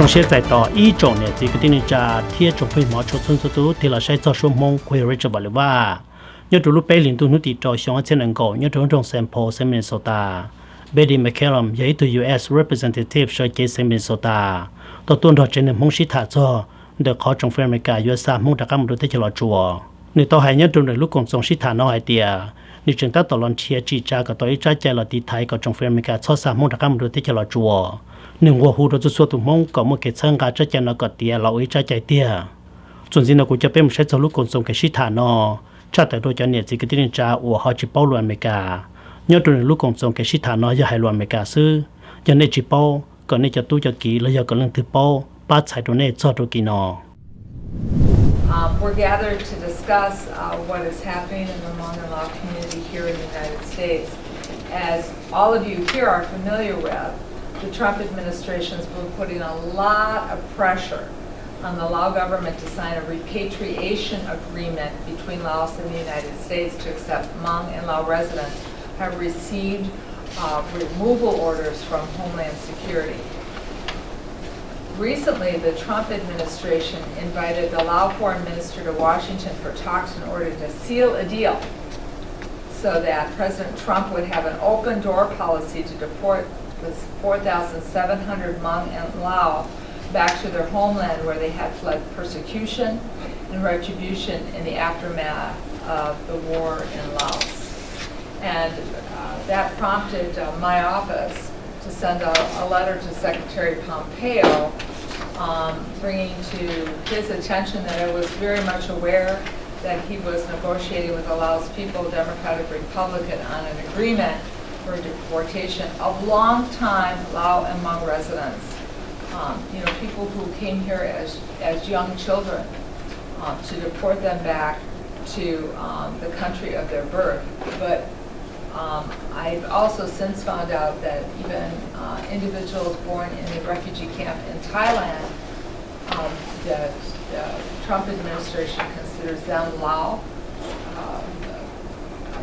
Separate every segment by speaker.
Speaker 1: trong xe giải tỏ ý trọng này thì cái tin là thiết trong phim máu cho xuân số thì là sẽ cho số mong quay rồi cho bảo là nhớ từ lúc bé liền tôi nói thì cho xong trên anh cổ nhớ trong sample xem Minnesota Betty McCollum giấy từ US representative cho chế xem Minnesota tôi tuân theo trên mong sĩ thả cho được khó trong phim America US mong đã cam đối tới cho lo chùa nếu tôi hay nhớ trong lúc cùng trong sĩ thả nó hay tiệt nếu chúng ta tổ lần chia chỉ ra cái tôi trái chạy là đi thái có trong phim America cho sao mong đã cam đối tới cho lo chùa nhưng qua hồ đó cho số tụi mong có một cái chân gà cho chân nó có tiệt lão ấy trái chạy tiệt chuẩn gì nó cũng cho bên một số cho lúc cùng trong cái sĩ thả nó chắc tại đôi cho nhiệt gì cái tin cha của họ chỉ bao loạn America nhớ trong lúc cùng trong cái sĩ thả nó giờ hai loạn America xứ cho nên chỉ bao còn nên cho tôi cho kỹ là giờ còn lần thứ bao bắt sai đồ này cho đồ kỹ nó.
Speaker 2: We're gathered to discuss what is happening in the Hmong and Lao community here in the United States. As all of you here are familiar with, the Trump administration has been putting a lot of pressure on the Lao government to sign a repatriation agreement between Laos and the United States to accept Hmong and Lao residents who have received removal orders from Homeland Security. Recently, the Trump administration invited the Lao foreign minister to Washington for talks in order to seal a deal so that President Trump would have an open door policy to deport the 4,700 Hmong and Lao back to their homeland where they had fled persecution and retribution in the aftermath of the war in Laos. And that prompted my office to send a letter to Secretary Pompeo bringing to his attention that I was very much aware that he was negotiating with the Laos People Democratic Republic on an agreement for deportation of long-time Lao and Hmong residents. People who came here as young children, to deport them back to the country of their birth. But I've also since found out that even individuals born in a refugee camp in Thailand, the Trump administration considers them Lao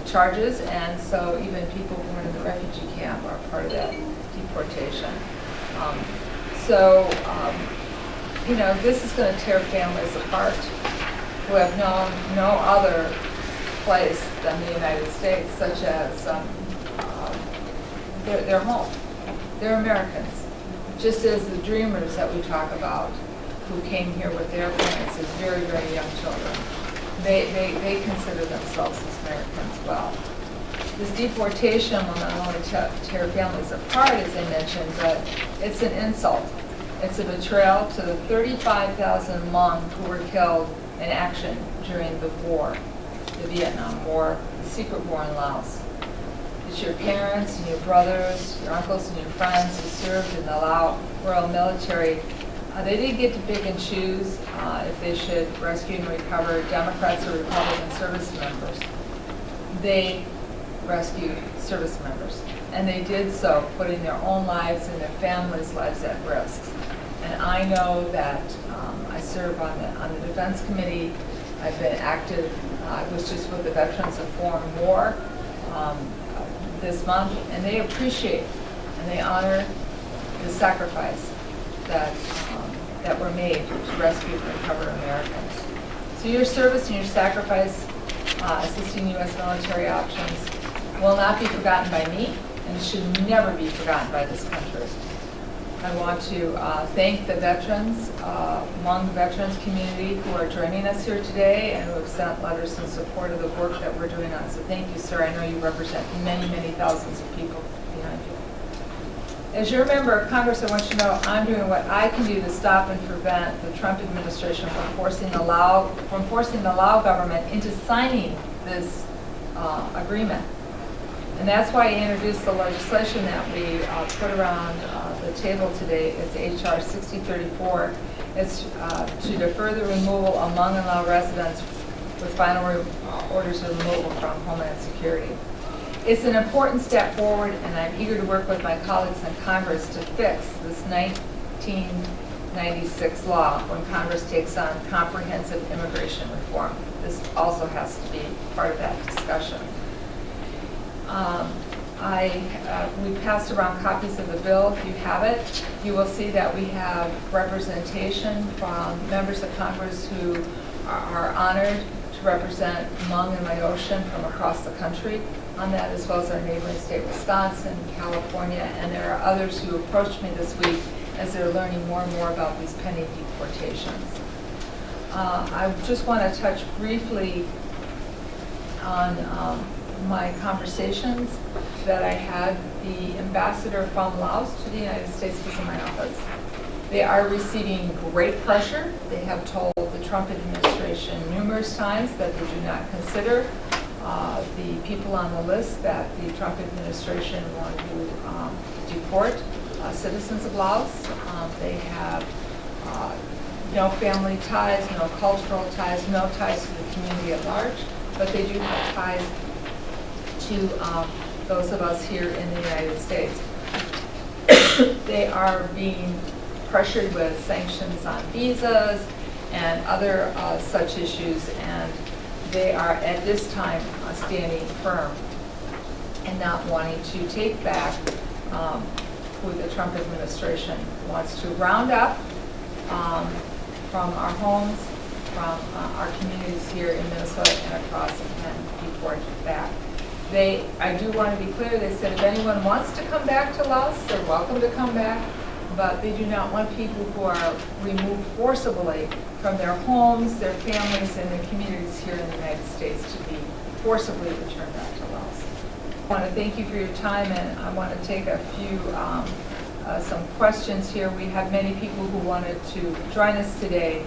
Speaker 2: charges, and so even people born in the refugee camp are part of that deportation. This is going to tear families apart who have known no other place than the United States, such as their home. They're Americans, just as the dreamers that we talk about who came here with their parents as very, very young children. They consider themselves as Americans well. This deportation will not only tear families apart, as I mentioned, but it's an insult. It's a betrayal to the 35,000 Hmong who were killed in action during the war, the Vietnam War, the secret war in Laos. It's your parents and your brothers, your uncles and your friends who served in the Lao Royal Military. They didn't get to pick and choose if they should rescue and recover Democrats or Republican service members. They rescued service members, and they did so putting their own lives and their families' lives at risk. And I know that I serve on the Defense Committee. I've been active. I was just with the Veterans of Foreign War this month, and they appreciate and they honor the sacrifice that were made to rescue and recover Americans. So your service and your sacrifice assisting U.S. military options will not be forgotten by me, and it should never be forgotten by this country. I want to thank the veterans, Hmong veterans community who are joining us here today and who have sent letters in support of the work that we're doing on. So thank you, sir. I know you represent many, many thousands of people behind you. As you're a member of Congress, I want you to know I'm doing what I can do to stop and prevent the Trump administration from forcing the Lao government into signing this agreement. And that's why I introduced the legislation that we put around the table today. It's H.R. 6034. It's to defer the removal of Hmong and Lao residents with final orders of removal from Homeland Security. It's an important step forward, and I'm eager to work with my colleagues in Congress to fix this 1996 law when Congress takes on comprehensive immigration reform. This also has to be part of that discussion. We passed around copies of the bill. If you have it, you will see that we have representation from members of Congress who are honored to represent Hmong and Laotian from across the country on that, as well as our neighboring state, Wisconsin, California, and there are others who approached me this week as they're learning more and more about these pending deportations. I just want to touch briefly on my conversations that I had. The ambassador from Laos to the United States was in my office. They are receiving great pressure. They have told the Trump administration numerous times that they do not consider the people on the list that the Trump administration want to deport citizens of Laos. They have no family ties, no cultural ties, no ties to the community at large, but they do have ties to those of us here in the United States. They are being pressured with sanctions on visas and other such issues, and they are at this time standing firm and not wanting to take back who the Trump administration wants to round up from our homes, from our communities here in Minnesota and across, and deport back. I do want to be clear, they said if anyone wants to come back to Laos, they're welcome to come back, but they do not want people who are removed forcibly from their homes, their families, and their communities here in the United States to be forcibly returned back to Laos. I want to thank you for your time, and I want to take a few, some questions here. We have many people who wanted to join us today,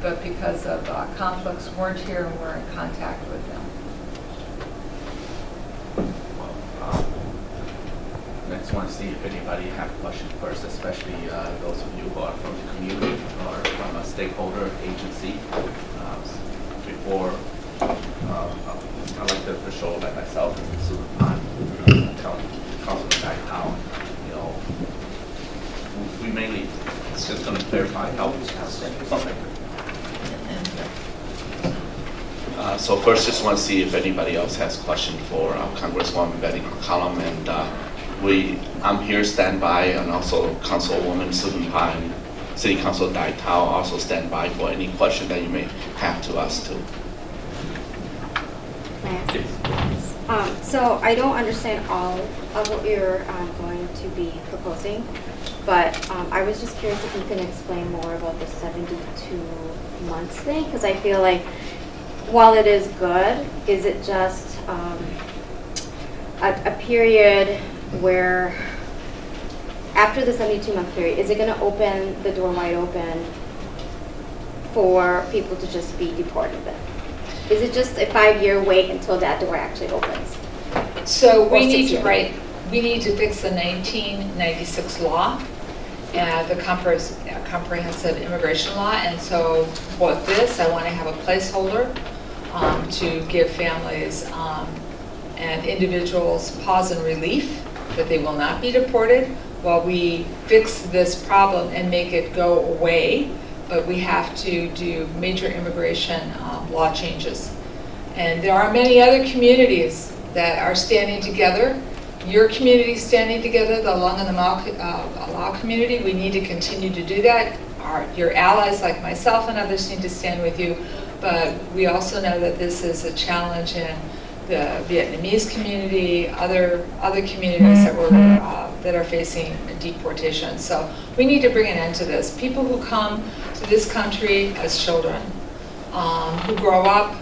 Speaker 2: but because of conflicts weren't here, and we're in contact with them.
Speaker 3: Next, want to see if anybody have questions first, especially those of you who are from the community or from a stakeholder agency. Before, I'd like to show like myself and Suab telling Councilman Guy how, you know, we mainly, it's just going to clarify how something. So first, just want to see if anybody else has questions for Congresswoman Betty McCollum, and I'm here standby, and also Councilwoman Susan and City Council Dai Tao also stand by for any question that you may have to us too.
Speaker 4: So I don't understand all of what you're going to be proposing, but I was just curious if you can explain more about the 72 months thing, because I feel like while it is good, is it just a period where after the 72-month period, is it going to open the door wide open for people to just be deported then? Is it just a 5-year wait until that door actually opens?
Speaker 2: So we need to fix the 1996 law, the comprehensive immigration law, and so with this, I want to have a placeholder to give families and individuals pause and relief that they will not be deported while we fix this problem and make it go away, but we have to do major immigration law changes. And there are many other communities that are standing together. Your community is standing together, the Hmong and the Lao community. We need to continue to do that. Your allies like myself and others need to stand with you, but we also know that this is a challenge in the Vietnamese community, other communities that are facing deportation. So we need to bring an end to this. People who come to this country as children, who grow up,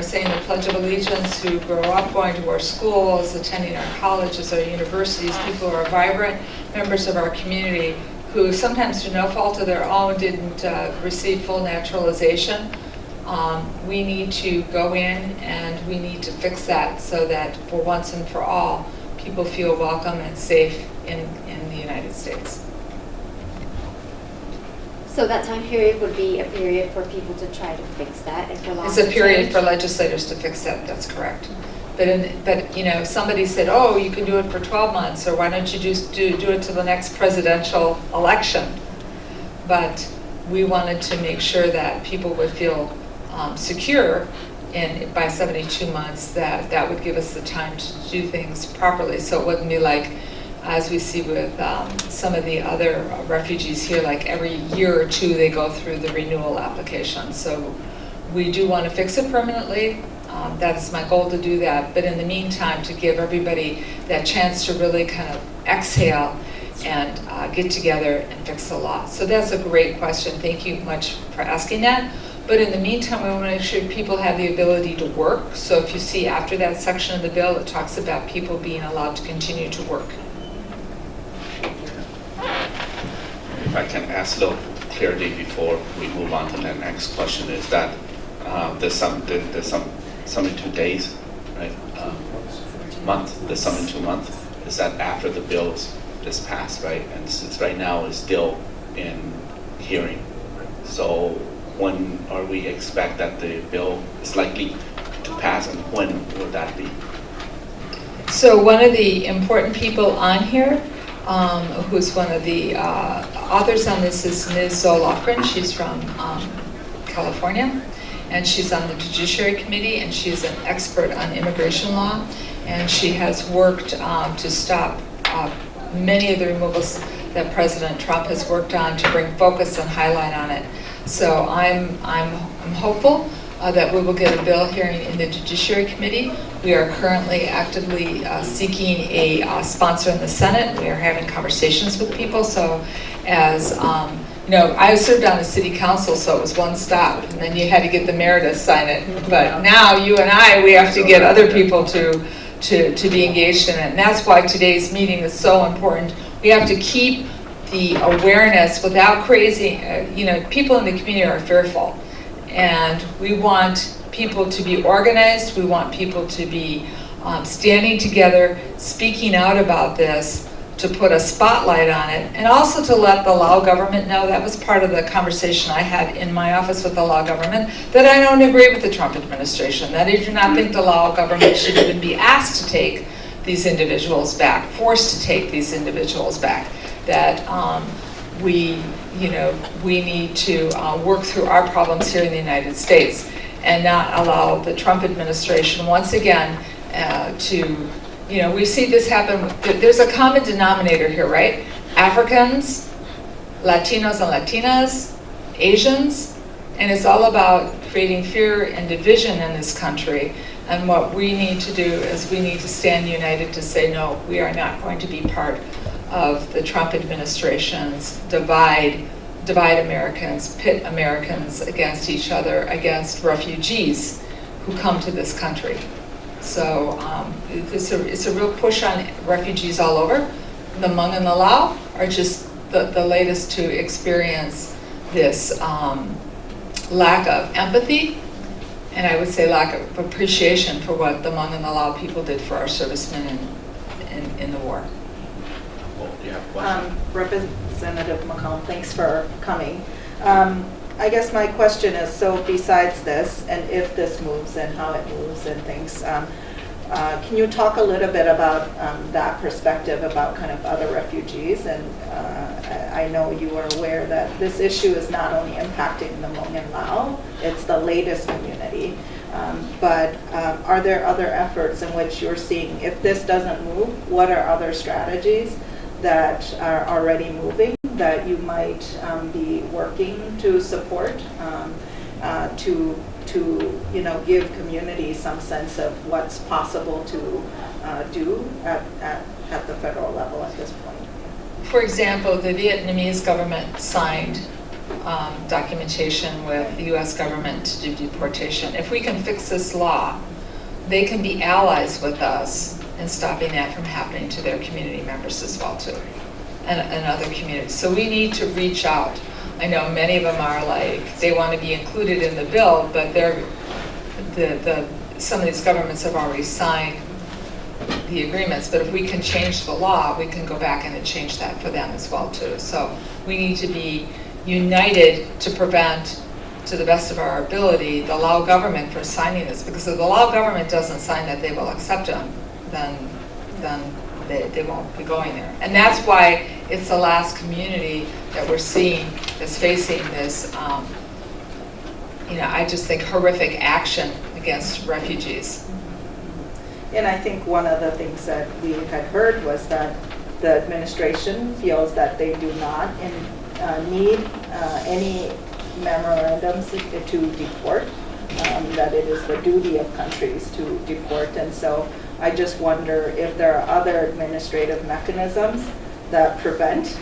Speaker 2: saying the Pledge of Allegiance, who grow up going to our schools, attending our colleges, our universities, people who are vibrant members of our community, who sometimes through no fault of their own didn't receive full naturalization. We need to go in and we need to fix that so that for once and for all, people feel welcome and safe in the United States.
Speaker 4: So that time period would be a period for people to try to fix that, and for laws
Speaker 2: It's a period
Speaker 4: change?
Speaker 2: for legislators to fix that. That's correct. But somebody said, oh, you can do it for 12 months, or why don't you just do it to the next presidential election? But we wanted to make sure that people would feel secure by 72 months, that would give us the time to do things properly. So it wouldn't be like, as we see with some of the other refugees here, like every year or two they go through the renewal application. So we do want to fix it permanently. That is my goal, to do that. But in the meantime, to give everybody that chance to really kind of exhale and get together and fix the law. So that's a great question. Thank you much for asking that. But in the meantime, we want to make sure people have the ability to work. So if you see after that section of the bill, it talks about people being allowed to continue to work.
Speaker 3: If I can ask a little clarity before we move on to the next question, is that there's some 72 days, right? Month, there's some in 2 months. Is that after the bill is passed, right? And since right now it's still in hearing, so when are we expect that the bill is likely to pass, and when will that be?
Speaker 2: So one of the important people on here, who's one of the authors on this, is Ms. Zolofgren. She's from California, and she's on the Judiciary Committee, and she's an expert on immigration law, and she has worked to stop many of the removals that President Trump has worked on, to bring focus and highlight on it. So I'm hopeful that we will get a bill hearing in the Judiciary Committee. We are currently actively seeking a sponsor in the Senate. We are having conversations with people. So as you know, I served on the City Council, so it was one stop, and then you had to get the mayor to sign it. But now you and I, we have to get other people to be engaged in it. And that's why today's meeting is so important. We have to keep the awareness without crazy, you know, people in the community are fearful. And we want people to be organized. We want people to be standing together, speaking out about this, to put a spotlight on it, and also to let the Lao government know. That was part of the conversation I had in my office with the Lao government, that I don't agree with the Trump administration, that I do not think the Lao government should even be asked to take these individuals back, forced to take these individuals back, that we need to work through our problems here in the United States and not allow the Trump administration once again to, you know, we see this happen. There's a common denominator here, right? Africans, Latinos and Latinas, Asians, and it's all about creating fear and division in this country. And what we need to do is we need to stand united to say, no, we are not going to be part of the Trump administration's divide Americans, pit Americans against each other, against refugees who come to this country. So it's a real push on refugees all over. The Hmong and the Lao are just the latest to experience this lack of empathy, and I would say lack of appreciation for what the Hmong and the Lao people did for our servicemen in the war.
Speaker 5: Representative McCollum, thanks for coming. I guess my question is, so besides this, and if this moves and how it moves and things, can you talk a little bit about that perspective about kind of other refugees? And I know you are aware that this issue is not only impacting the Hmong and Lao, it's the latest community. But are there other efforts in which you're seeing, if this doesn't move, what are other strategies that are already moving that you might be working to support to give communities some sense of what's possible to do at the federal level at this point?
Speaker 2: For example, the Vietnamese government signed documentation with the U.S. government to do deportation. If we can fix this law, they can be allies with us in stopping that from happening to their community members as well too, and other communities. So we need to reach out. I know many of them are like, they want to be included in the bill, but some of these governments have already signed the agreements, but if we can change the law, we can go back in and change that for them as well too. So we need to be united to prevent, to the best of our ability, the Lao government from signing this, because if the Lao government doesn't sign that they will accept them, then they won't be going there. And that's why it's the last community that we're seeing that's facing this, I just think horrific action against refugees.
Speaker 5: And I think one of the things that we had heard was that the administration feels that they do not need any memorandums to deport, that it is the duty of countries to deport. And so I just wonder if there are other administrative mechanisms that prevent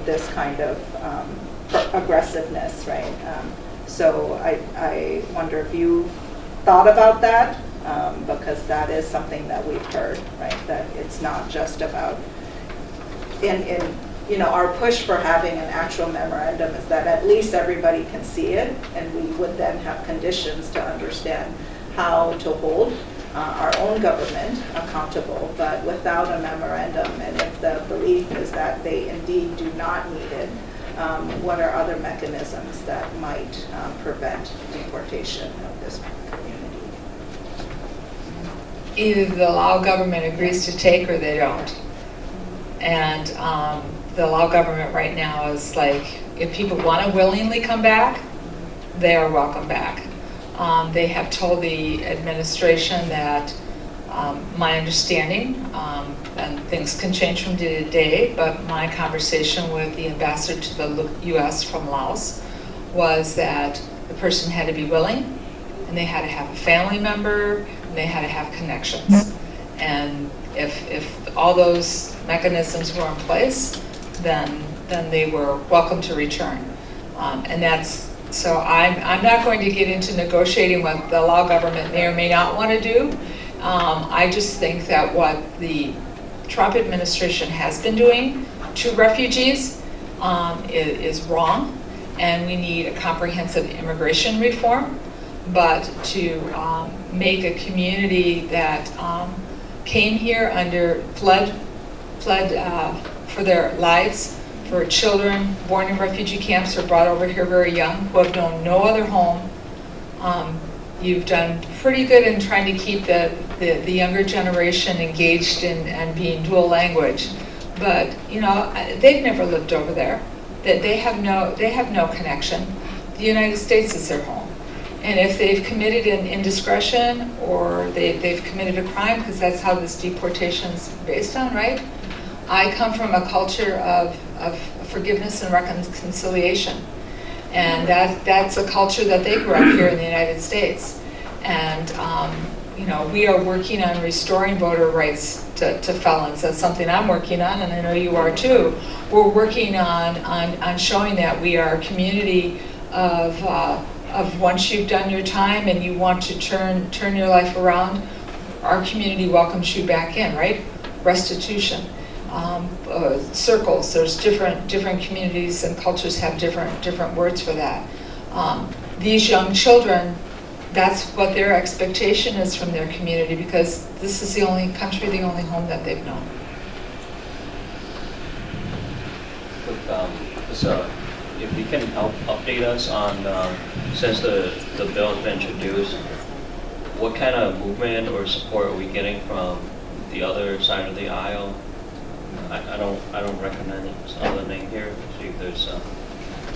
Speaker 5: this kind of aggressiveness, right? So I wonder if you thought about that, because that is something that we've heard, right? That it's not just about, our push for having an actual memorandum is that at least everybody can see it, and we would then have conditions to understand how to hold our own government accountable. But without a memorandum, and if the belief is that they indeed do not need it, what are other mechanisms that might prevent deportation of this community?
Speaker 2: Either the Lao government agrees to take or they don't. And the Lao government right now is like, if people want to willingly come back, they are welcome back. They have told the administration that, my understanding, and things can change from day to day, but my conversation with the ambassador to the U.S. from Laos was that the person had to be willing, and they had to have a family member, and they had to have connections. And if all those mechanisms were in place, then they were welcome to return. And that's, so I'm not going to get into negotiating what the Lao government may or may not want to do. I just think that what the Trump administration has been doing to refugees is wrong, and we need a comprehensive immigration reform. But to make a community that came here fled for their lives, for children born in refugee camps or brought over here very young, who have known no other home. You've done pretty good in trying to keep the younger generation engaged and being dual language, but they've never lived over there. They have no connection. The United States is their home, and if they've committed an indiscretion or they've committed a crime, because that's how this deportation is based on, right? I come from a culture of forgiveness and reconciliation. And that's a culture that they grew up here in the United States. And we are working on restoring voter rights to felons. That's something I'm working on, and I know you are too. We're working on showing that we are a community of once you've done your time and you want to turn your life around, our community welcomes you back in, right? Restitution. Circles, there's different communities and cultures have different words for that. These young children, that's what their expectation is from their community, because this is the only country, the only home that they've known.
Speaker 6: If you can help update us on, since the bill has been introduced, what kind of movement or support are we getting from the other side of the aisle? I don't recommend the name here. See if there's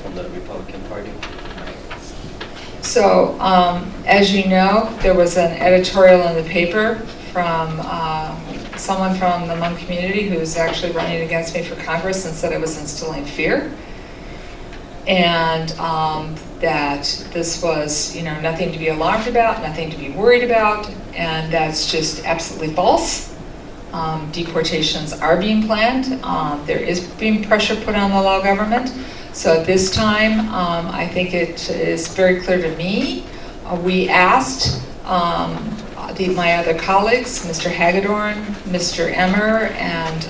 Speaker 6: from the Republican Party.
Speaker 2: So, as you know, there was an editorial in the paper from someone from the Hmong community who's actually running against me for Congress and said I was instilling fear, and that this was, nothing to be alarmed about, nothing to be worried about, and that's just absolutely false. Deportations are being planned. There is being pressure put on the Lao government. So at this time, I think it is very clear to me. We asked my other colleagues, Mr. Hagedorn, Mr. Emmer, and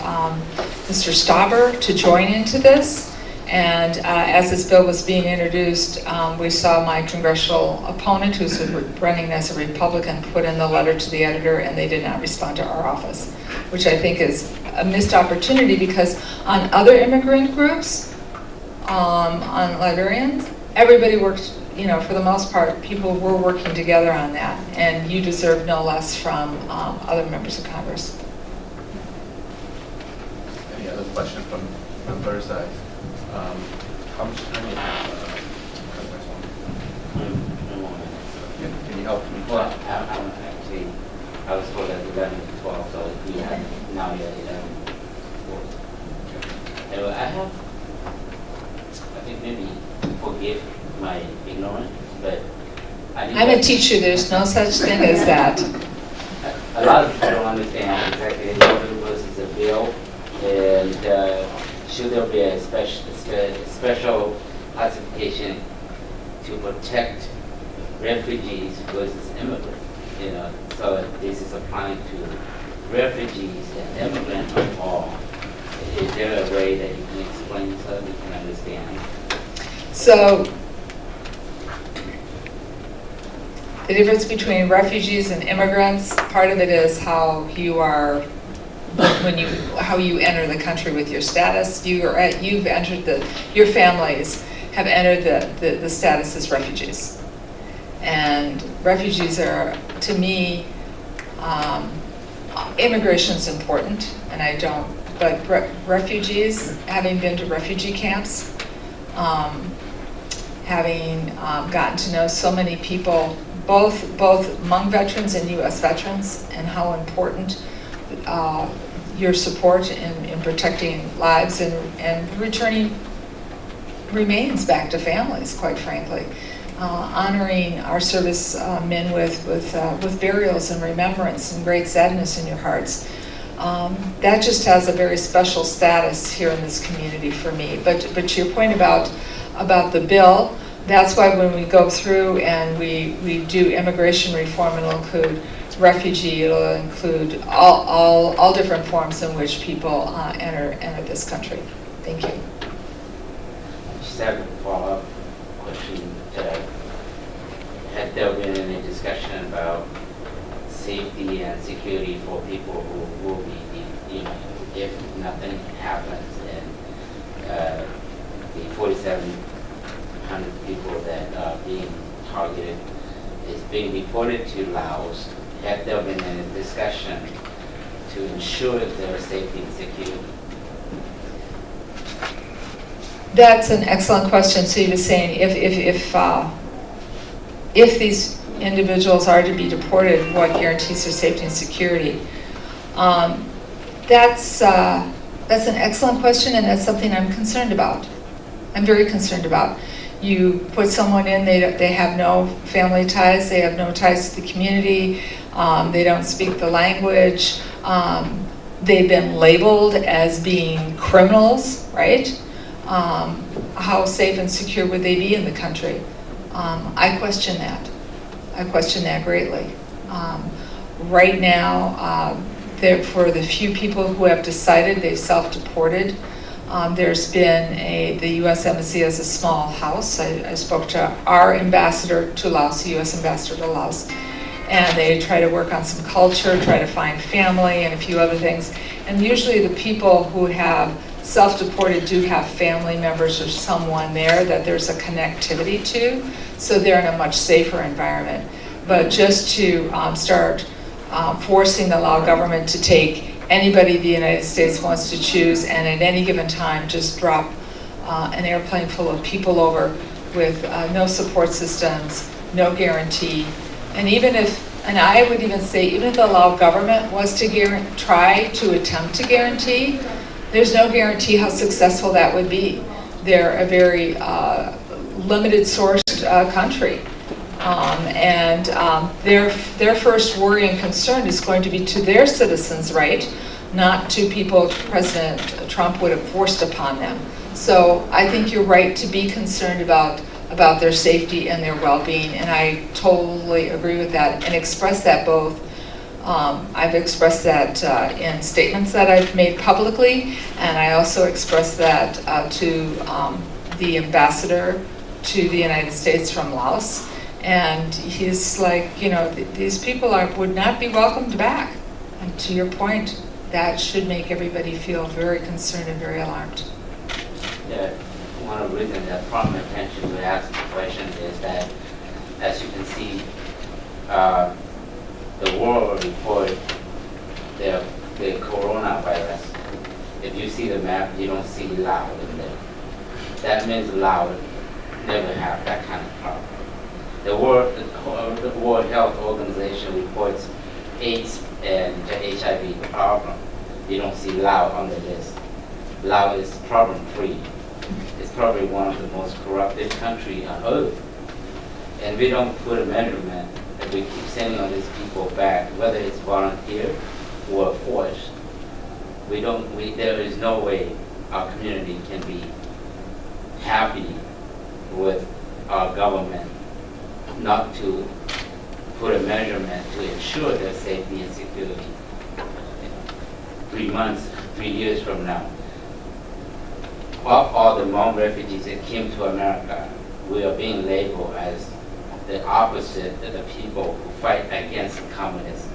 Speaker 2: Mr. Stauber, to join into this. And as this bill was being introduced, we saw my congressional opponent, who's running as a Republican, put in the letter to the editor, and they did not respond to our office, which I think is a missed opportunity, because on other immigrant groups, on Liberians, everybody worked, for the most part, people were working together on that, and you deserve no less from other members of Congress.
Speaker 3: Any other question from members? How much time do you have? help me?
Speaker 7: Well, I'm actually, I was told at 11 to 12, so we have now you're 11 to 4. Anyway, I think maybe forgive my ignorance, but
Speaker 2: I'm a teacher, there's no such thing as that.
Speaker 7: A lot of people don't understand exactly what it was as a bill, and should there be a special classification to protect refugees versus immigrants? You know, so this is applying to refugees and immigrants of all. Is there a way that you can explain so we can understand?
Speaker 2: So the difference between refugees and immigrants, part of it is how you are, how you enter the country with your status. You've entered your families have entered the status as refugees. And refugees are, to me, immigration is important, and I don't, but refugees, having been to refugee camps, having gotten to know so many people, both Hmong veterans and U.S. veterans, and how important your support in protecting lives and returning remains back to families, quite frankly. Honoring our service men with burials and remembrance and great sadness in your hearts. That just has a very special status here in this community for me. But to your point about the bill, that's why when we go through and we do immigration reform, it'll include refugee, it'll include all different forms in which people enter this country. Thank you.
Speaker 7: Just have a follow-up question. Had there been any discussion about safety and security for people who will be, if nothing happens and the 4,700 people that are being targeted is being reported to Laos? Had there been any discussion to ensure their safety and security?
Speaker 2: That's an excellent question. So you were saying if these individuals are to be deported, what guarantees their safety and security? That's an excellent question, and that's something I'm concerned about. I'm very concerned about. You put someone in, they have no family ties, they have no ties to the community, they don't speak the language, they've been labeled as being criminals, right? How safe and secure would they be in the country? I question that. I question that greatly. Right now, for the few people who have decided they've self-deported, there's been the U.S. Embassy has a small house. I spoke to our ambassador to Laos, the U.S. ambassador to Laos, and they try to work on some culture, try to find family and a few other things. And usually the people who have self-deported do have family members or someone there that there's a connectivity to, so they're in a much safer environment. But just to start forcing the Lao government to take anybody the United States wants to choose and at any given time just drop an airplane full of people over with no support systems, no guarantee. And I would even say, even if the Lao government was to attempt to guarantee, there's no guarantee how successful that would be. They're a very limited sourced country. And their first worry and concern is going to be to their citizens' right, not to people President Trump would have forced upon them. So I think you're right to be concerned about their safety and their well-being, and I totally agree with that and express that both. I've expressed that in statements that I've made publicly, and I also expressed that to the ambassador to the United States from Laos. And he's like, these people would not be welcomed back. And to your point, that should make everybody feel very concerned and very alarmed.
Speaker 7: Yeah, one of the reasons that brought my attention to ask the question is that, as you can see, the world report the coronavirus. If you see the map, you don't see Laos in there. That means Laos never have that kind of problem. The World Health Organization reports AIDS and the HIV problem. You don't see Laos on the list. Laos is problem-free. It's probably one of the most corrupted countries on earth. And we don't put a measurement that we keep sending all these people back, whether it's volunteer or forced. There is no way our community can be happy with our government not to put a measurement to ensure their safety and security. 3 months, 3 years from now, of all the Hmong refugees that came to America, we are being labeled as the opposite of the people who fight against communism.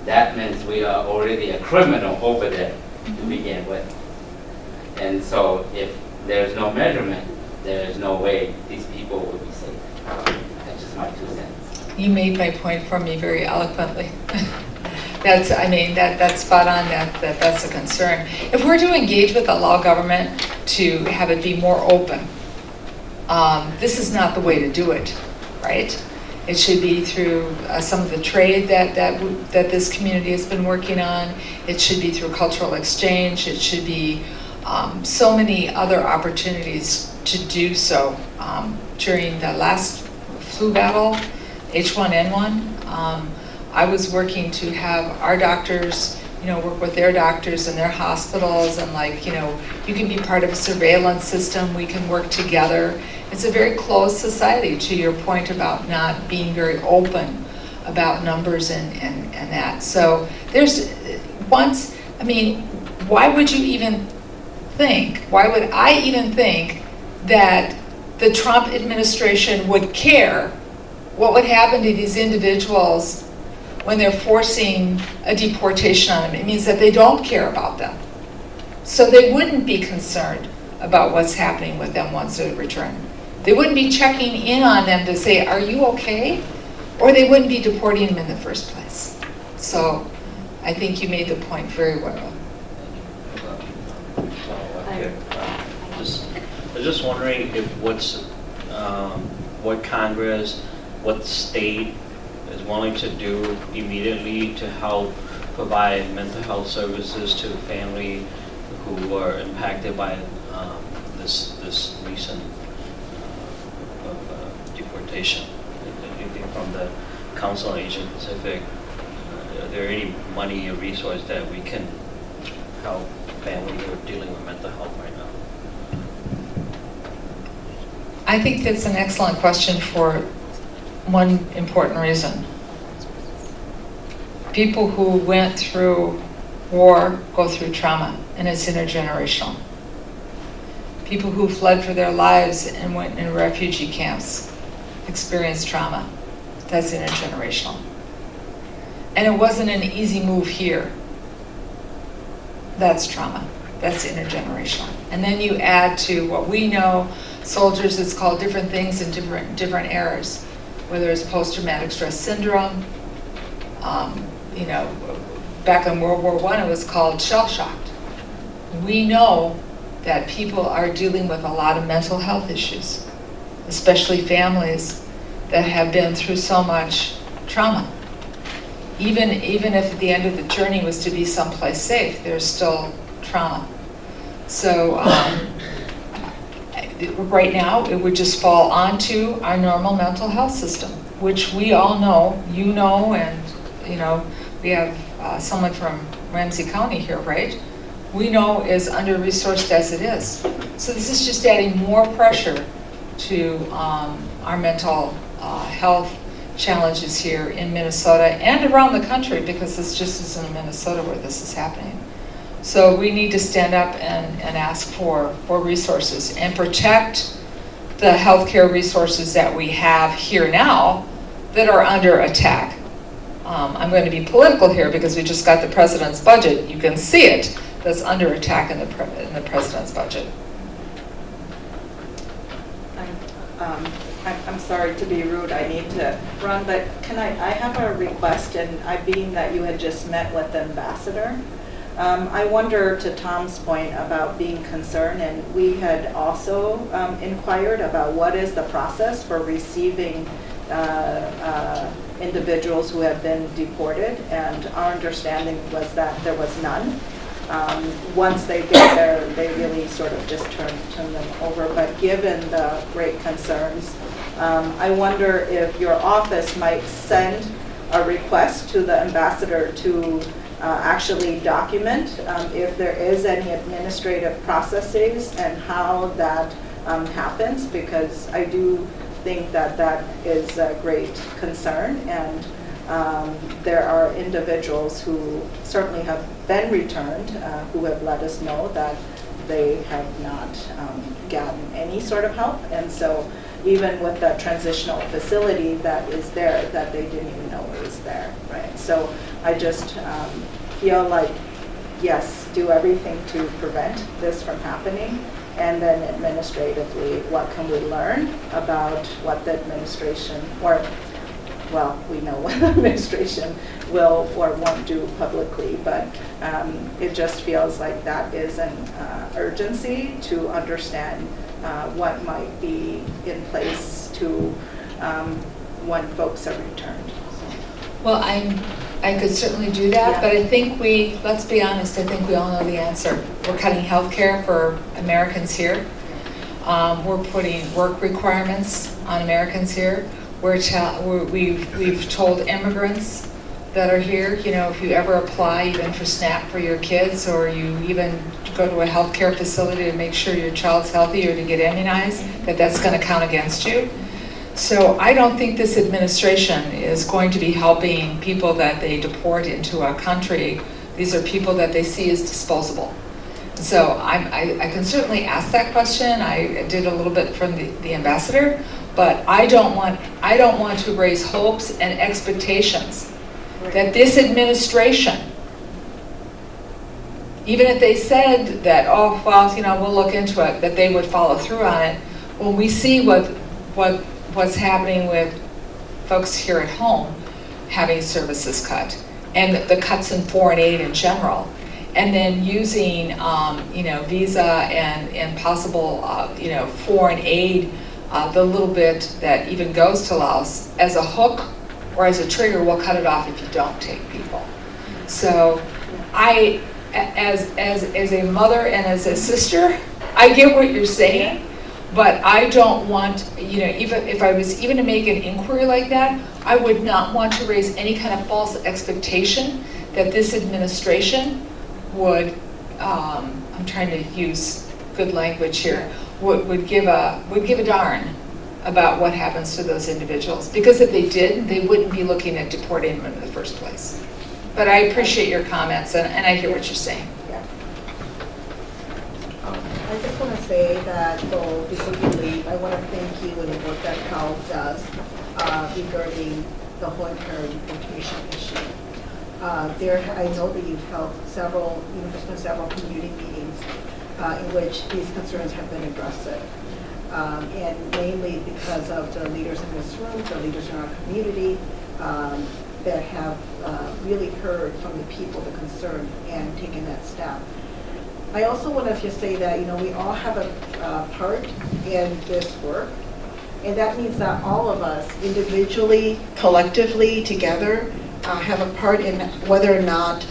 Speaker 7: That means we are already a criminal over there to begin with. And so if there's no measurement, there is no way these people will be safe. That's just my 2 cents.
Speaker 2: You made my point for me very eloquently. That's spot on, that's a concern. If we're to engage with the Lao government to have it be more open, this is not the way to do it, right? It should be through some of the trade that this community has been working on. It should be through cultural exchange. It should be so many other opportunities to do so. During the last flu battle, H1N1, I was working to have our doctors, work with their doctors and their hospitals, and you can be part of a surveillance system. We can work together. It's a very closed society, to your point about not being very open about numbers and that. So why would you even think, why would I even think that the Trump administration would care what would happen to these individuals when they're forcing a deportation on them? It means that they don't care about them. So they wouldn't be concerned about what's happening with them once they return. They wouldn't be checking in on them to say, are you okay? Or they wouldn't be deporting them in the first place. So I think you made the point very well.
Speaker 6: I was just wondering if what Congress, what state is willing to do immediately to help provide mental health services to family who are impacted by this recent deportation. Anything from the Council on Asian Pacific? Are there any money or resource that we can help families who are dealing with mental health right now?
Speaker 2: I think that's an excellent question for one important reason. People who went through war go through trauma, and it's intergenerational. People who fled for their lives and went in refugee camps experience trauma. That's intergenerational. And it wasn't an easy move here. That's trauma. That's intergenerational. And then you add to what we know, soldiers, it's called different things in different eras, whether it's post-traumatic stress syndrome. Back in World War I, it was called shell-shocked. We know that people are dealing with a lot of mental health issues, especially families that have been through so much trauma. Even if at the end of the journey was to be someplace safe, there's still trauma. So right now, it would just fall onto our normal mental health system, which we all know, and we have someone from Ramsey County here, right? We know is under-resourced as it is. So this is just adding more pressure to our mental health challenges here in Minnesota and around the country, because this just isn't in Minnesota where this is happening. So we need to stand up and ask for resources and protect the healthcare resources that we have here now that are under attack. I'm going to be political here because we just got the president's budget. You can see it. That's under attack in the president's budget.
Speaker 5: I'm sorry to be rude, I need to run, but I have a request, and being that you had just met with the ambassador, I wonder, to Tom's point about being concerned, and we had also inquired about what is the process for receiving individuals who have been deported, and our understanding was that there was none. Once they get there, they really sort of just turn them over. But given the great concerns, I wonder if your office might send a request to the ambassador to actually document if there is any administrative processes and how that happens, because I do think that that is a great concern, and there are individuals who certainly have been returned who have let us know that they have not gotten any sort of help, and so even with the transitional facility that is there, that they didn't even know it was there, right? So I just feel like, yes, do everything to prevent this from happening, and then administratively, what can we learn about what the administration, or, well, we know what the administration will or won't do publicly, but it just feels like that is an urgency to understand what might be in place to when folks are returned.
Speaker 2: Well, I could certainly do that,
Speaker 5: Yeah.
Speaker 2: but I think let's be honest, I think we all know the answer. We're cutting health care for Americans here. We're putting work requirements on Americans here. We've told immigrants that are here, you know, if you ever apply even for SNAP for your kids, or you even go to a healthcare facility to make sure your child's healthy or to get immunized, that's going to count against you. So I don't think this administration is going to be helping people that they deport into a country. These are people that they see as disposable. So I can certainly ask that question. I did a little bit from the ambassador, but I don't want to raise hopes and expectations that this administration, even if they said that, oh, well, you know, we'll look into it, that they would follow through on it. When we see what's happening with folks here at home having services cut, and the cuts in foreign aid in general, and then using, you know, visa and possible, you know, foreign aid, the little bit that even goes to Laos as a hook or as a trigger, we'll cut it off if you don't take people. So I, as a mother and as a sister, I get what you're saying, but I don't want, you know, even if I was even to make an inquiry like that, I would not want to raise any kind of false expectation that this administration would, I'm trying to use good language here, would give a darn about what happens to those individuals. Because if they did, they wouldn't be looking at deporting them in the first place. But I appreciate your comments, and I hear what you're saying.
Speaker 8: Yeah. I just want to say that, though, before you leave, I want to thank you and the work that Cal does regarding the whole entire deportation issue. I know that you've held several community meetings in which these concerns have been addressed. And mainly because of the leaders in this room, the leaders in our community that have really heard from the people, the concern, and taken that step. I also want to just say that, you know, we all have a part in this work, and that means that all of us, individually, collectively, together, have a part in whether or not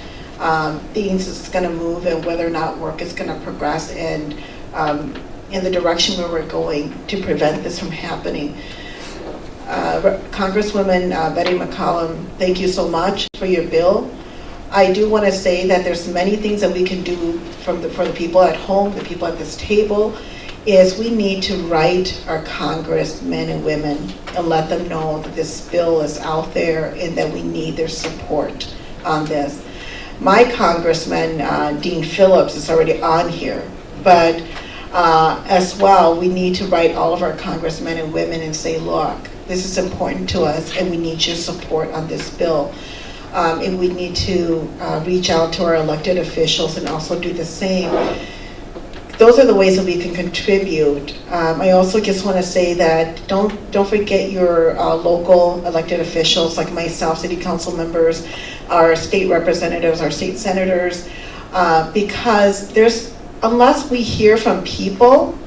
Speaker 8: things is going to move and whether or not work is going to progress and in the direction where we're going to prevent this from happening. Congresswoman Betty McCollum, thank you so much for your bill. I do want to say that there's many things that we can do for the people at home, the people at this table, is we need to write our congressmen and women and let them know that this bill is out there and that we need their support on this. My congressman, Dean Phillips, is already on here, but as well, we need to write all of our congressmen and women and say, look, this is important to us and we need your support on this bill. And we need to reach out to our elected officials and also do the same. Those are the ways that we can contribute. I also just want to say that don't forget your local elected officials like myself, city council members, our state representatives, our state senators. because unless we hear from people,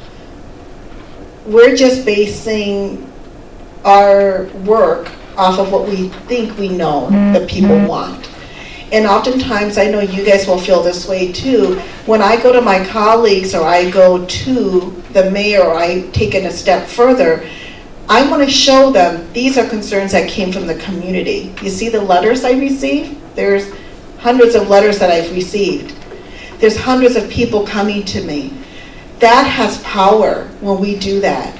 Speaker 8: we're just basing our work off of what we think we know that people want. And oftentimes, I know you guys will feel this way too, when I go to my colleagues or I go to the mayor or I take it a step further, I want to show them these are concerns that came from the community. You see the letters I received? There's hundreds of letters that I've received. There's hundreds of people coming to me. That has power when we do that.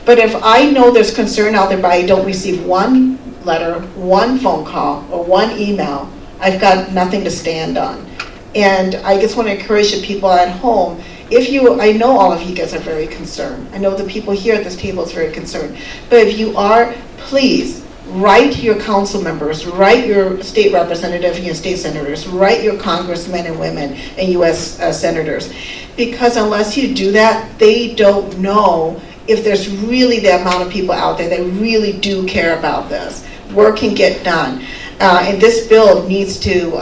Speaker 8: But if I know there's concern out there but I don't receive one letter, one phone call, or one email, I've got nothing to stand on. And I just want to encourage the people at home, I know all of you guys are very concerned. I know the people here at this table is very concerned. But if you are, please write your council members, write your state representatives and your state senators, write your congressmen and women and U.S. senators. Because unless you do that, they don't know if there's really the amount of people out there that really do care about this. Work can get done. And this bill needs to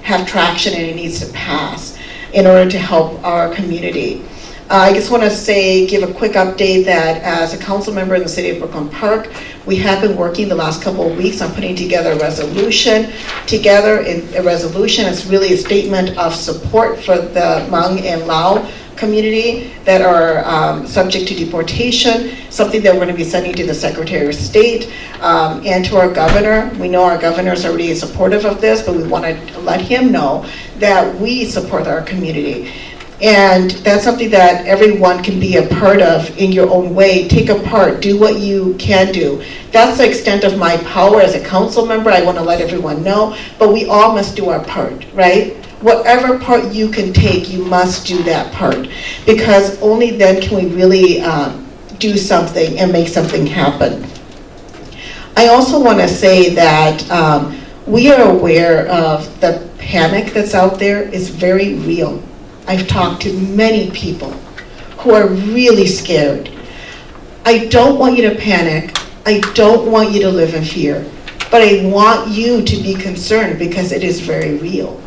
Speaker 8: have traction and it needs to pass in order to help our community. I just want to give a quick update that as a council member in the city of Brooklyn Park, we have been working the last couple of weeks on putting together a resolution. A resolution is really a statement of support for the Hmong and Lao community that are subject to deportation, something that we're going to be sending to the Secretary of State and to our governor. We know our governor is already supportive of this, but we want to let him know that we support our community. And that's something that everyone can be a part of in your own way. Take a part, do what you can do. That's the extent of my power as a council member. I want to let everyone know, but we all must do our part, right? Whatever part you can take, you must do that part, because only then can we really do something and make something happen. I also want to say that we are aware of the panic that's out there is very real. I've talked to many people who are really scared. I don't want you to panic. I don't want you to live in fear, but I want you to be concerned because it is very real.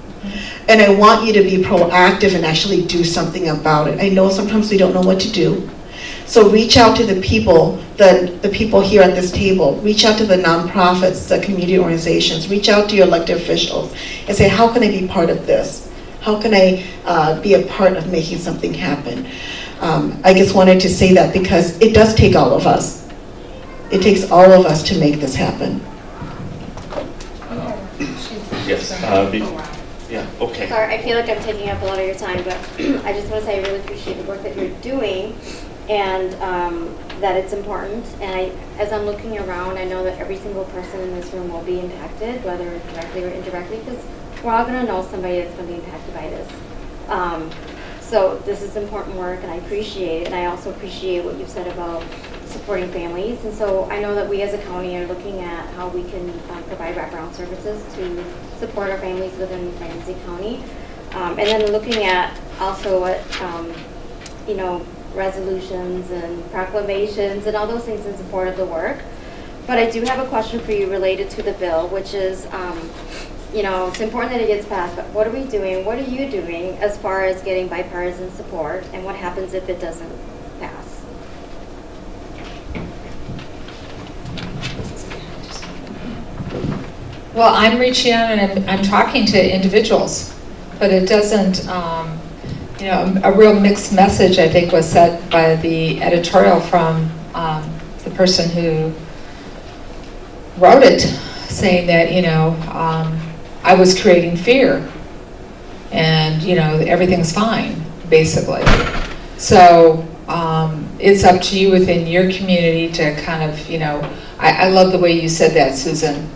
Speaker 8: And I want you to be proactive and actually do something about it. I know sometimes we don't know what to do. So reach out to the people, the people here at this table. Reach out to the nonprofits, the community organizations. Reach out to your elected officials and say, how can I be part of this? How can I be a part of making something happen? I just wanted to say that because it does take all of us. It takes all of us to make this happen.
Speaker 9: Yes. Yeah, okay.
Speaker 4: Sorry, I feel like I'm taking up a lot of your time, but I just want to say I really appreciate the work that you're doing and that it's important. And as I'm looking around, I know that every single person in this room will be impacted, whether directly or indirectly, because we're all going to know somebody that's going to be impacted by this. So this is important work, and I appreciate it. And I also appreciate what you've said about supporting families. And so I know that we as a county are looking at how we can provide wraparound services to support our families within Ramsey County. And then looking at also what, resolutions and proclamations and all those things in support of the work. But I do have a question for you related to the bill, which is, it's important that it gets passed, but what are we doing? What are you doing as far as getting bipartisan support, and what happens if it doesn't pass?
Speaker 2: Well, I'm reaching out and I'm talking to individuals, but it doesn't, a real mixed message, I think, was said by the editorial from the person who wrote it, saying that, I was creating fear and, everything's fine, basically. So it's up to you within your community to kind of, I love the way you said that, Susan.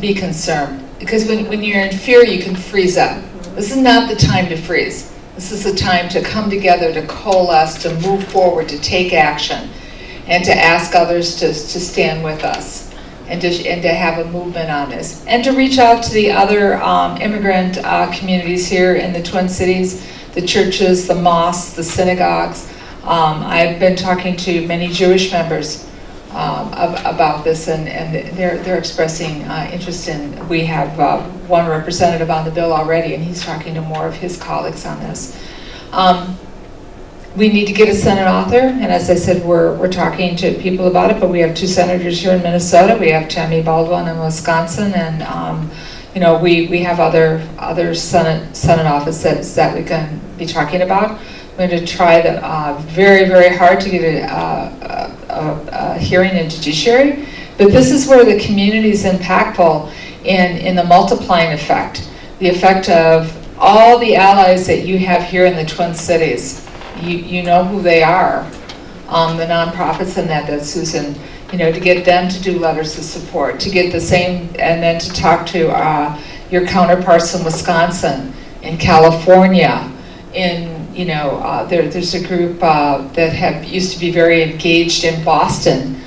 Speaker 2: Be concerned, because when you're in fear, you can freeze up. This is not the time to freeze. This is the time to come together, to coalesce, to move forward, to take action, and to ask others to stand with us, and to have a movement on this, and to reach out to the other immigrant communities here in the Twin Cities, the churches, the mosques, the synagogues. I've been talking to many Jewish members about this, and they're expressing interest in. We have one representative on the bill already, and he's talking to more of his colleagues on this. We need to get a Senate author, and as I said, we're talking to people about it, but we have 2 senators here in Minnesota. We have Tammy Baldwin in Wisconsin, and you know, we have other Senate offices that we can be talking about. We're going to try very, very hard to get a hearing in judiciary, but this is where the community is impactful in the multiplying effect, the effect of all the allies that you have here in the Twin Cities. You know who they are, the nonprofits and that Susan, you know, to get them to do letters of support, to get the same, and then to talk to your counterparts in Wisconsin, in California, you know, there's a group that used to be very engaged in Boston.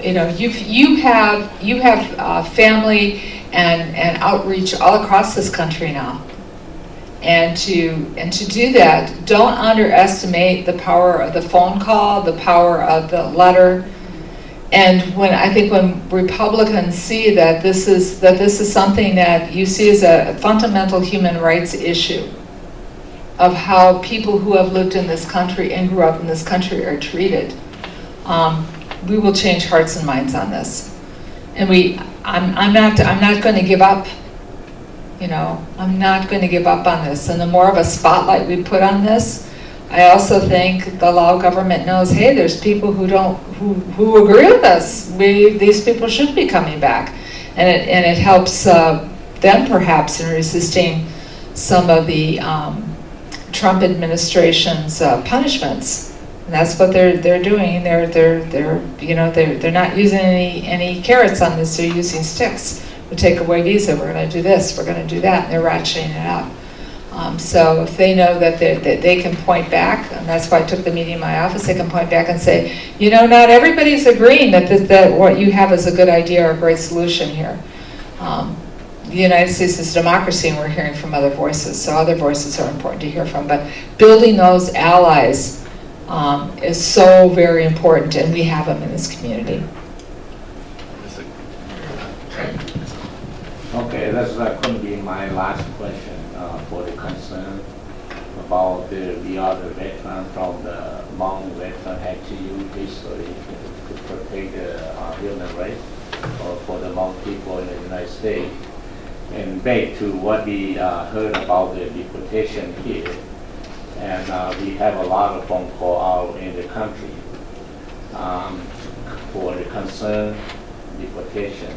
Speaker 2: You know, you have family and outreach all across this country now. And to do that, don't underestimate the power of the phone call, the power of the letter. And I think when Republicans see that this is something that you see as a fundamental human rights issue, of how people who have lived in this country and grew up in this country are treated, we will change hearts and minds on this. And I'm not going to give up. You know, I'm not going to give up on this. And the more of a spotlight we put on this, I also think the Lao government knows, hey, there's people who agree with us. These people should be coming back, and it helps them perhaps in resisting some of the Trump administration's punishments. And that's what they're doing. They're not using any carrots on this. They're using sticks. We take away visa. We're going to do this. We're going to do that. And they're ratcheting it up. So if they know that they can point back, and that's why I took the meeting in my office, they can point back and say, you know, not everybody's agreeing that what you have is a good idea or a great solution here. The United States is a democracy, and we're hearing from other voices, so other voices are important to hear from. But building those allies is so very important, and we have them in this community.
Speaker 10: Okay, that's going to be my last question for the concern about the other veteran from the Hmong veteran XIONG history to protect the human rights for the Hmong people in the United States. And back to what we heard about the deportation here, and we have a lot of phone calls out in the country for the concern deportation.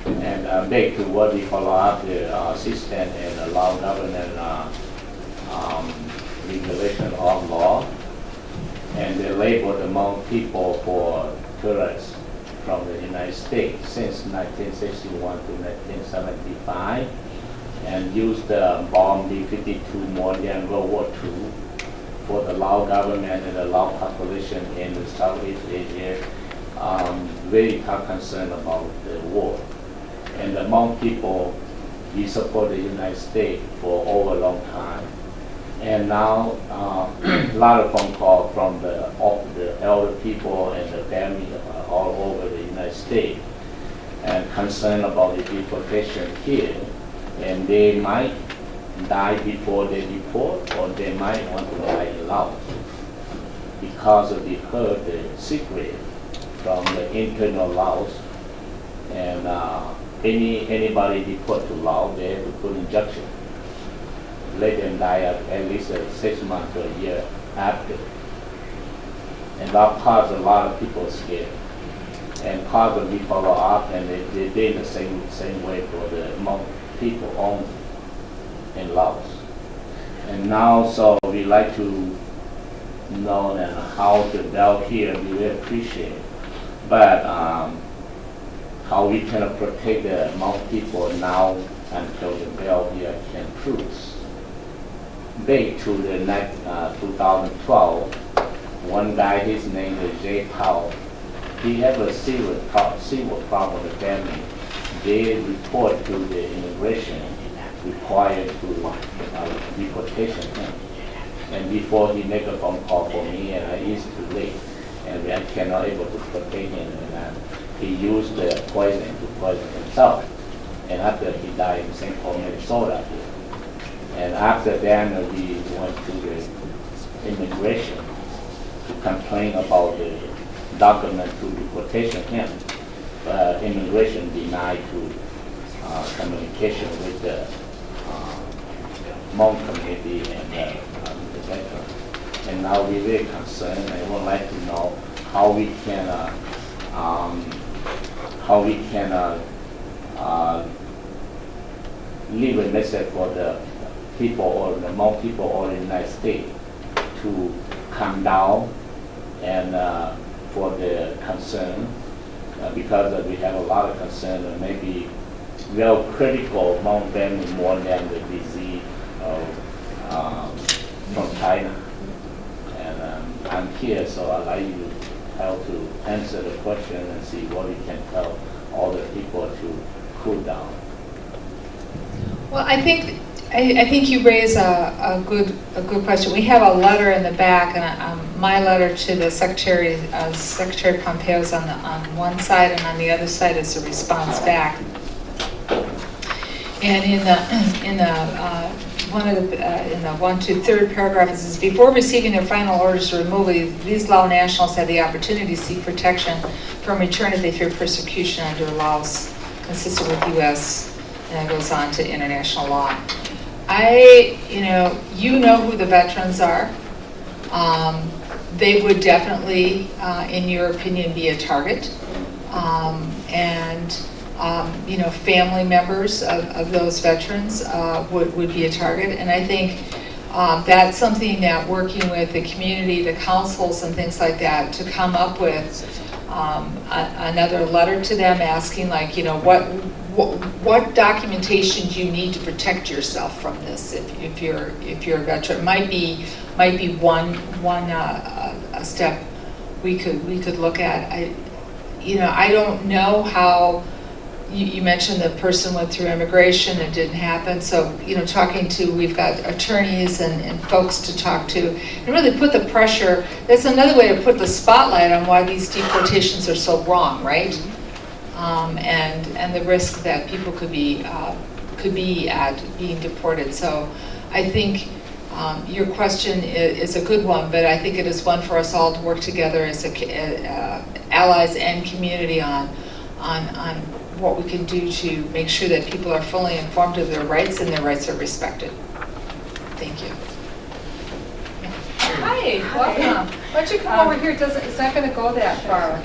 Speaker 10: And back to what we follow up the system and allow government regulation of law, and they label the Hmong people for tourists from the United States since 1961 to 1975, and used the bomb B-52 more than World War II for the Lao government and the Lao population in the Southeast Asia. Very tough concern about the war. And the Hmong people, we support the United States for over a long time. And now, a lot of phone calls from the elder people and the family all over the United States, and concern about the deportation here. And they might die before they deport, or they might want to die in Laos because they heard the secret from the internal Laos. And anybody deport to Laos, they have to put injection. Let them die at least 6 months to a year after. And that caused a lot of people scared. And caused them to follow up, and they did the same way for the Hmong people only in Laos. And now, so we like to know how to delve here, we will appreciate it. But how we can protect the Hmong people now until the bill here can prove. Back to the 2012, one guy, his name is Jay Powell, he had a serious problem with the family. They report to the immigration required to deportation him. And before he make a phone call for me, and it's too late. and we cannot able to protect him, and he used the poison to poison himself. And after he died in St. Paul, Minnesota. And after then, we went to the immigration to complain about the document to deportation him. But immigration denied to communication with the Hmong community and the veteran. And now we're very concerned and would like to know how we can leave a message for the people or the Hmong people or the United States to calm down and for the concern because we have a lot of concern and maybe we are critical Hmong family more than the disease from China. And I'm here, so I'd like you to help to answer the question and see what we can tell all the people to cool down.
Speaker 2: Well, I think you raise a good question. We have a letter in the back, and my letter to the Secretary Pompeo is on one side, and on the other side is a response back. And in the 1 to 3rd paragraph, it says, before receiving their final orders to remove, these Lao nationals had the opportunity to seek protection from return if they fear persecution under laws consistent with U.S. and it goes on to international law. You know who the veterans are. They would definitely, in your opinion, be a target. Family members of those veterans would be a target. And I think that's something that working with the community, the councils and things like that, to come up with another letter to them asking, like, what documentation do you need to protect yourself from this if you're a veteran? Might be one step we could look at. I don't know how. You mentioned the person went through immigration and didn't happen. So, we've got attorneys and folks to talk to and really put the pressure. That's another way to put the spotlight on why these deportations are so wrong, right? And the risk that people could be at being deported. So I think your question is a good one, but I think it is one for us all to work together as allies and community on what we can do to make sure that people are fully informed of their rights and their rights are respected. Thank you. Hi, welcome. Why don't you come over here? It's not going to go that far.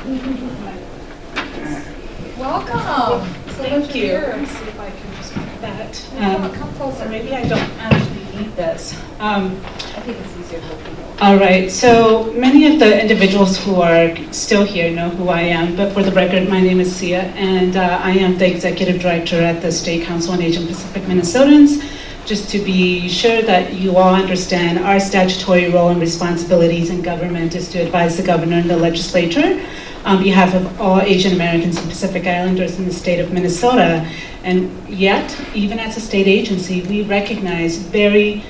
Speaker 2: Welcome.
Speaker 11: Thank you.
Speaker 2: Let
Speaker 11: me see if I can just put that.
Speaker 2: Come closer.
Speaker 11: Maybe I don't actually need this.
Speaker 2: I think it's easier for people.
Speaker 11: All right, so many of the individuals who are still here know who I am, but for the record, my name is Sia, and I am the Executive Director at the State Council on Asian Pacific Minnesotans. Just to be sure that you all understand, our statutory role and responsibilities in government is to advise the governor and the legislature on behalf of all Asian Americans and Pacific Islanders in the state of Minnesota. And yet, even as a state agency, we recognize very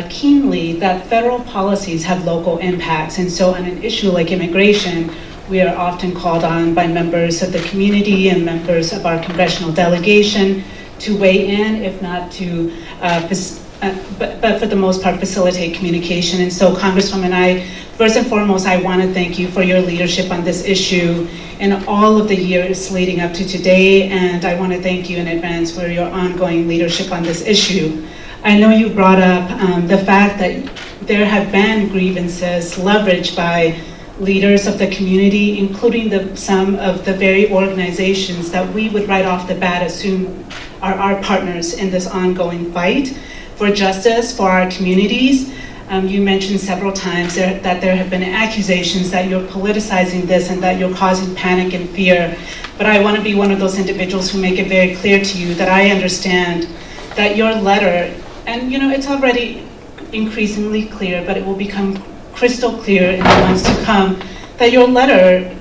Speaker 11: keenly that federal policies have local impacts. And so on an issue like immigration, we are often called on by members of the community and members of our congressional delegation to weigh in, if not to, but for the most part, facilitate communication. And so, Congresswoman, first and foremost, I want to thank you for your leadership on this issue in all of the years leading up to today, and I want to thank you in advance for your ongoing leadership on this issue. I know you brought up the fact that there have been grievances leveraged by leaders of the community, including some of the very organizations that we would right off the bat assume are our partners in this ongoing fight for justice for our communities. You mentioned several times that there have been accusations that you're politicizing this and that you're causing panic and fear. But I want to be one of those individuals who make it very clear to you that I understand that your letter, and it's already increasingly clear, but it will become crystal clear in the months to come, that your letter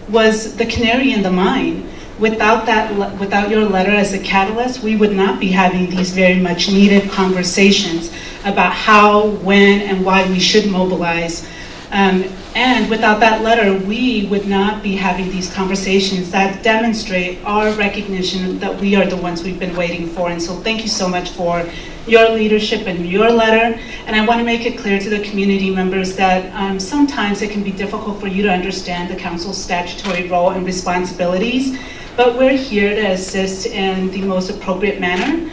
Speaker 11: was the canary in the mine. Without your letter as a catalyst, we would not be having these very much needed conversations about how, when, and why we should mobilize. And And without that letter, we would not be having these conversations that demonstrate our recognition that we are the ones we've been waiting for. And so thank you so much for your leadership and your letter. And I want to make it clear to the community members that sometimes it can be difficult for you to understand the council's statutory role and responsibilities, but we're here to assist in the most appropriate manner.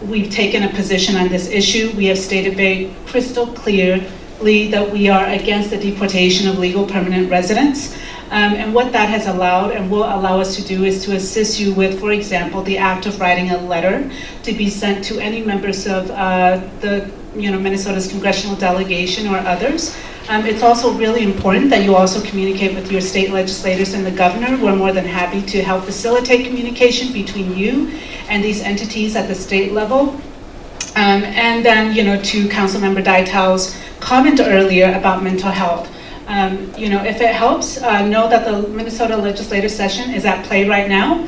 Speaker 11: We've taken a position on this issue. We have stated very crystal clearly that we are against the deportation of legal permanent residents. And what that has allowed and will allow us to do is to assist you with, for example, the act of writing a letter to be sent to any members of the Minnesota's congressional delegation or others. It's also really important that you also communicate with your state legislators and the governor. We're more than happy to help facilitate communication between you and these entities at the state level. And then, to Councilmember Daitau's comment earlier about mental health. If it helps, know that the Minnesota legislative session is at play right now.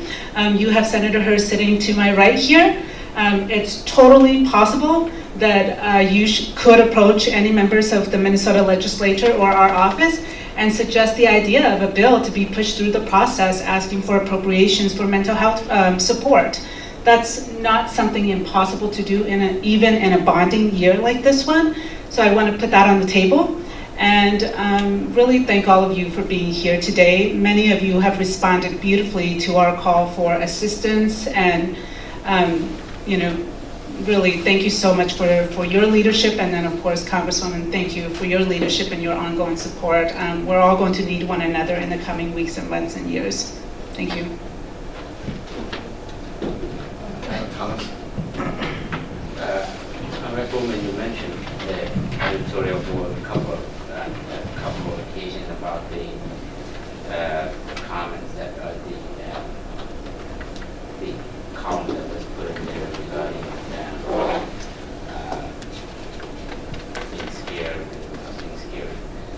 Speaker 11: You have Senator Hurst sitting to my right here. It's totally possible that you could approach any members of the Minnesota legislature or our office and suggest the idea of a bill to be pushed through the process asking for appropriations for mental health support. That's not something impossible to do even in a bonding year like this one. So I want to put that on the table. And really thank all of you for being here today. Many of you have responded beautifully to our call for assistance, and really thank you so much for your leadership. And then of course, Congresswoman, thank you for your leadership and your ongoing support. We're all going to need one another in the coming weeks and months and years. Thank you.
Speaker 7: Congresswoman, you mentioned the editorial board a couple of occasions about the comments that are the column that was put in there regarding being scared.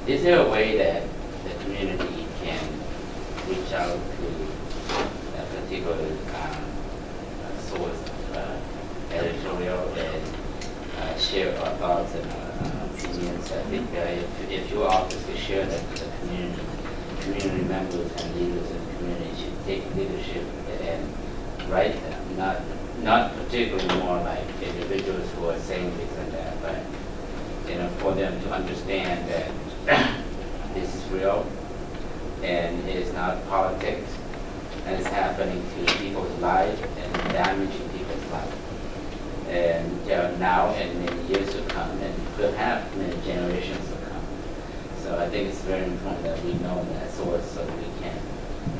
Speaker 7: Is there a way that the community can reach out to a particular source of editorial and share our thoughts and opinions? I think if your office could share that with the community members and leaders in the community should take leadership and write them, not particularly more like individuals who are saying this and that, but for them to understand that this is real and it is not politics, and it's happening to people's lives and damaging people's lives. And now and in years to come, and perhaps many generations to come. So I think it's very important that we know that source so that we can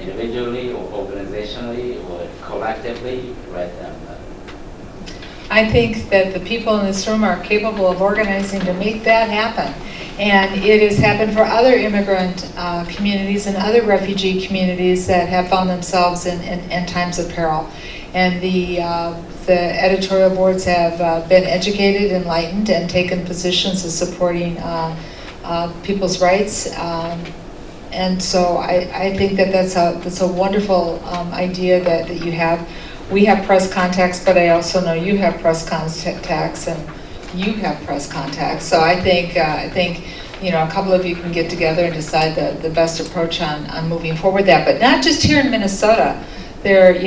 Speaker 7: individually or organizationally or collectively write them up.
Speaker 2: I think that the people in this room are capable of organizing to make that happen. And it has happened for other immigrant communities and other refugee communities that have found themselves in times of peril. And the editorial boards have been educated, enlightened, and taken positions of supporting people's rights. And so I think that that's a wonderful idea that you have. We have press contacts, but I also know you have press contacts, and you have press contacts. So I think a couple of you can get together and decide the best approach on moving forward that. But not just here in Minnesota. There's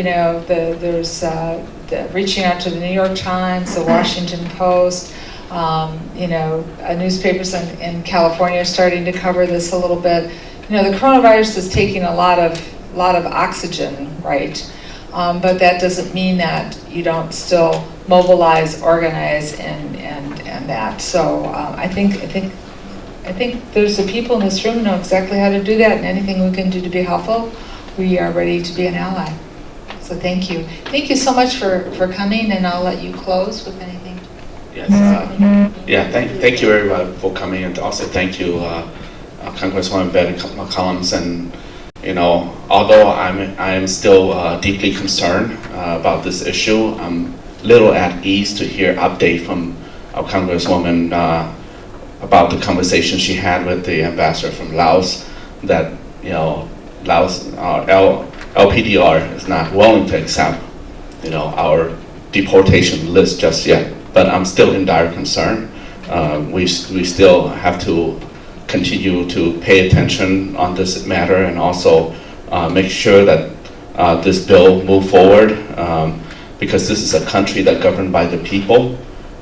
Speaker 2: reaching out to the New York Times, the Washington Post. Newspapers in California are starting to cover this a little bit. The coronavirus is taking a lot of oxygen, right? But that doesn't mean that you don't still mobilize, organize, and that. So I think there's the people in this room who know exactly how to do that, and anything we can do to be helpful, we are ready to be an ally. So thank you. Thank you so much for coming, and I'll let you close with anything.
Speaker 9: Yes. Thank you very much for coming, and also thank you, Congresswoman Betty McCollum. And although I am still deeply concerned about this issue, I'm little at ease to hear update from our Congresswoman about the conversation she had with the ambassador from Laos, that Laos, LPDR is not willing to accept our deportation list just yet. But I'm still in dire concern. We still have to continue to pay attention on this matter and also make sure that this bill move forward because this is a country that governed by the people.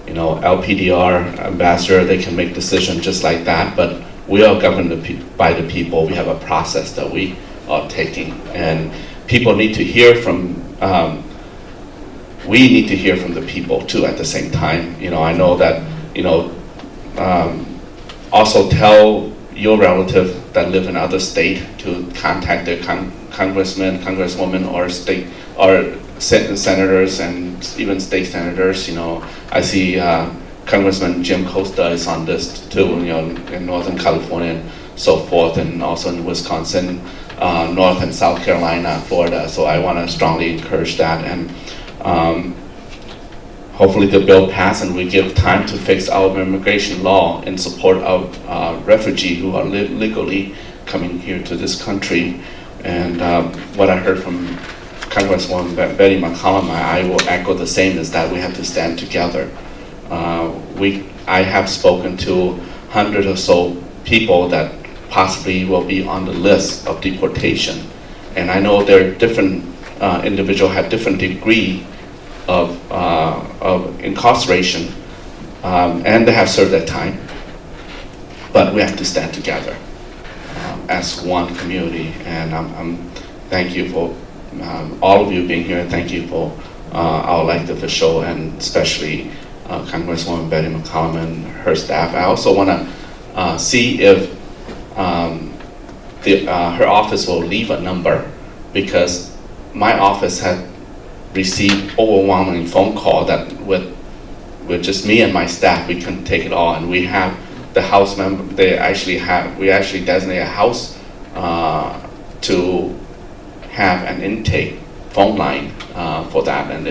Speaker 9: You know, LPDR, ambassador, they can make decisions just like that, but we are governed by the people. We have a process that we are taking, and people need to hear from, we need to hear from the people too at the same time. You know, I know that, you know, also tell your relative that live in other state to contact their congressman, congresswoman, or state, or senators and even state senators. You know, I see Congressman Jim Costa is on this too, you know, in Northern California and so forth, and also in Wisconsin, North and South Carolina, Florida. So I want to strongly encourage that, and hopefully the bill pass and we give time to fix our immigration law in support of refugees who are legally coming here to this country. And what I heard from Congresswoman Betty McCollum, I will echo the same, is that we have to stand together. I have spoken to hundreds or so people that possibly will be on the list of deportation. And I know there are different individuals have different degree of incarceration, and they have served their time. But we have to stand together as one community. And I'm thank you for all of you being here. Thank you for our elected official, and especially Congresswoman Betty McCollum and her staff. I also want to see if her office will leave a number, because my office had received overwhelming phone call that with just me and my staff, we couldn't take it all, and we have the house member. We actually designate a house to have an intake phone line for that, and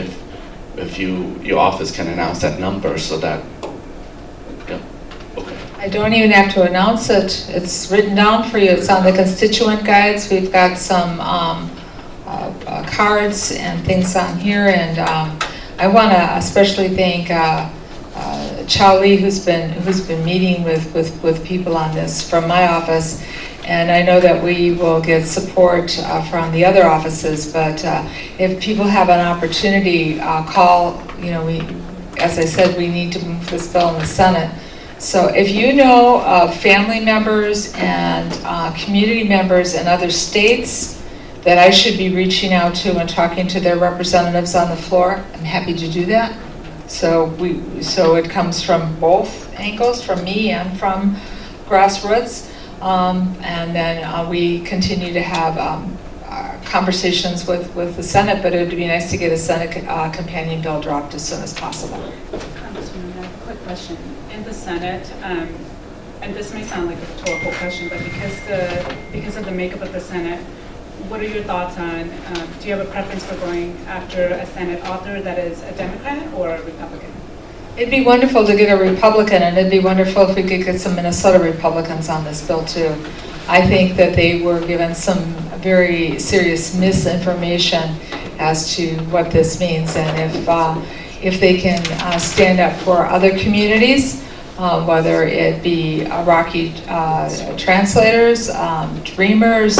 Speaker 9: if your office can announce that number so that, yeah, okay.
Speaker 2: I don't even have to announce it. It's written down for you. It's on the constituent guides. We've got some cards and things on here, and I want to especially thank Charlie, who's been meeting with people on this from my office. And I know that we will get support from the other offices, but if people have an opportunity, call, you know, as I said, we need to move this bill in the Senate. So if you know of family members and community members in other states that I should be reaching out to and talking to their representatives on the floor, I'm happy to do that. So it comes from both angles, from me and from grassroots. And then we continue to have conversations with the Senate, but it would be nice to get a Senate companion bill dropped as soon as possible.
Speaker 11: Congresswoman, I have a quick question. In the Senate, and this may sound like a rhetorical question, but because of the makeup of the Senate, what are your thoughts on, do you have a preference for going after a Senate author that is a Democrat or a Republican?
Speaker 2: It'd be wonderful to get a Republican, and it'd be wonderful if we could get some Minnesota Republicans on this bill too. I think that they were given some very serious misinformation as to what this means, and if they can stand up for other communities, whether it be Iraqi translators, dreamers,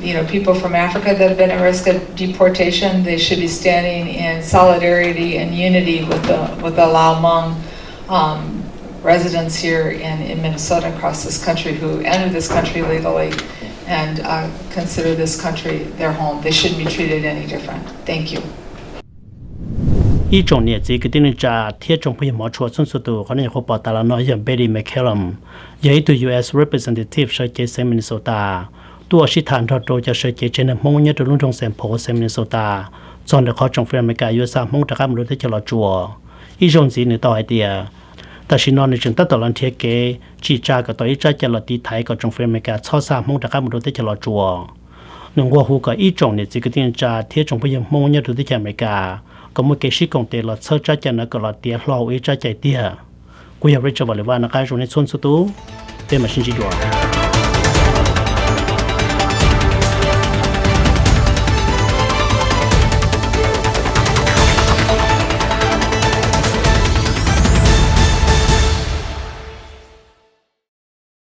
Speaker 2: you know, people from Africa that have been at risk of deportation, they should be standing in solidarity and unity with the Lao Hmong residents here in Minnesota, across this country, who entered this country legally and consider this country their home. They shouldn't be treated any different. Thank you.
Speaker 1: 一种呢，这个定在贴中会毛出从速度可能会报道了那样 Betty McCollum， 也一对 U.S. Representative 设计在 Minnesota， ตัวชิฐานทอดจะ设计ในห้องเนี่ยตัวลุงจงเซมโพเซมินโซตาจอนเดคอจงเฟรมเมกาอยู่3ห้องตะกำรู้ที่จะรอจัวอีจงสีในต่อไอเดียแต่ชินอนในจึงตัดต่อลันเทียเกจีจาก็ต่ออีจะรอตีไทยก็จงเฟรมเมกาช่อ3ห้องตะกำรู้ที่จะรอจัวหนึ่งว่าหูก็อีจงเนี่ยจิกตินจะเทียจงพยมห้องเนี่ยตัวที่จะอเมริกาก็มือเกชิกงเตลอเชื่อใจจะนักก็รอเตียรออีจะใจเตียกูอยากเรียกว่าเลยว่านักการจงในส่วนสุดตัวเป็นมาชินจิโย